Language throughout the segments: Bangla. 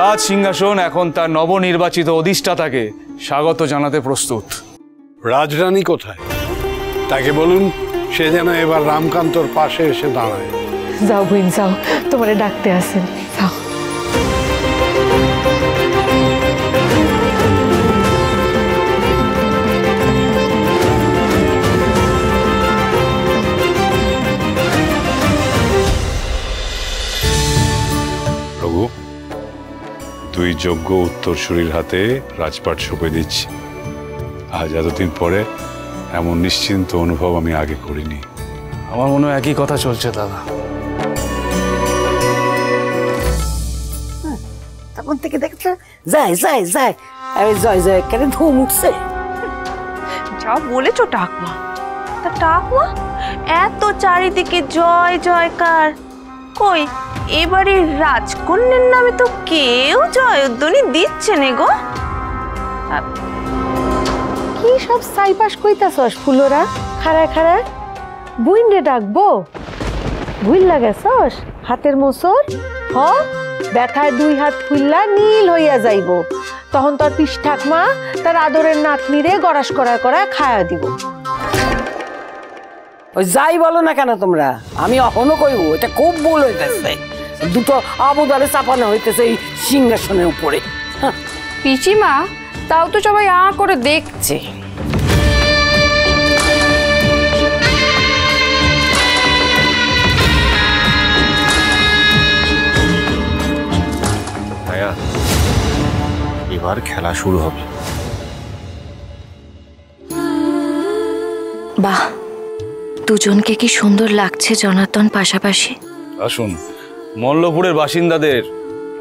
রাজ সিংহাসন এখন তার নবনির্বাচিত অধিষ্ঠাতাকে স্বাগত জানাতে প্রস্তুত। রাজরানী কোথায়? তাকে বলুন সে যেন এবার রামকান্তর পাশে এসে দাঁড়ায়। যাও বোন যাও, তোমারে ডাকতে আসেন, যাও। প্রভু, দুই যোগ্য উত্তরসূরির হাতে রাজপাট সঁপে দিচ্ছি। আজ এতদিন পরে এমন নিশ্চিন্ত অনুভব আমি আগে করিনি। আমার মনে হয় একই কথা চলছে দাদা। তখন থেকে দেখছো যাই যাই যাই, আরে জয় জয় কেন ধুম উঠছে। যা বলেছো টাকমা, তা টাকমা এত চারিদিকে জয় জয়কার, কই এবারে রাজকন্যার নামে তো কেউ জয়ধ্বনি দিচ্ছে নে গো। কি সব সাইপাস কইতাছস ফুলোরা? খাড়ায় খাড়ায় বুইন রে ডাকবো? ভুল লাগেছস হাতের মোসর? হ, ব্যথায় দুই হাত ফুললা নীল হইয়া যাইব। তখন তোর পিস ঠাকমা তার আদরের নাতনিরে গড়াস করা খায়া দিব। ওই যাই বলো না কেন তোমরা, আমি অহনো কইব এটা খুব ভুল হইতেছে। দুটো আবুদারে চাপানো হইতেছে এই সিংহাসনের উপরে। পিসিমা, তাও তো সবাই আ করে দেখছে। এবার খেলা শুরু হবে। বাহ, দুজনকে কি সুন্দর লাগছে জনার্দন পাশাপাশি। আসুন, মল্লপুরের বাসিন্দাদের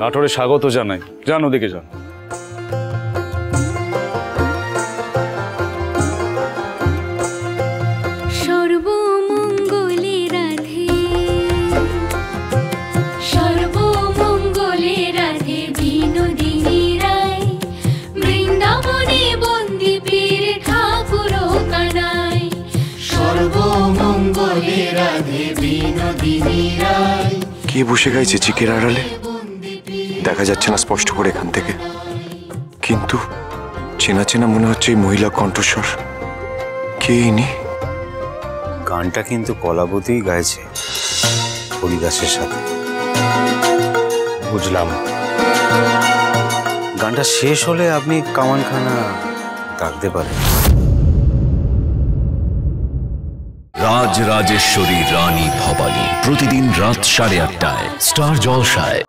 নাটোরে স্বাগত জানাই। যান ওদিকে যান। কে বসে গাইছে চিকের আড়ালে? দেখা যাচ্ছে না স্পষ্ট করে এখান থেকে, কিন্তু চেনা চেনা মনে হচ্ছে এই মহিলা কণ্ঠস্বর। কে ইনি? গানটা কিন্তু কলাবতী গাইছে হরিদাসের সাথে। বুঝলাম, গানটা শেষ হলে আপনি কামানখানা ডাকতে পারেন। রাজ রাজেশ্বরী রানী ভবানী প্রতিদিন রাত 8:30টায় স্টার জলসায়।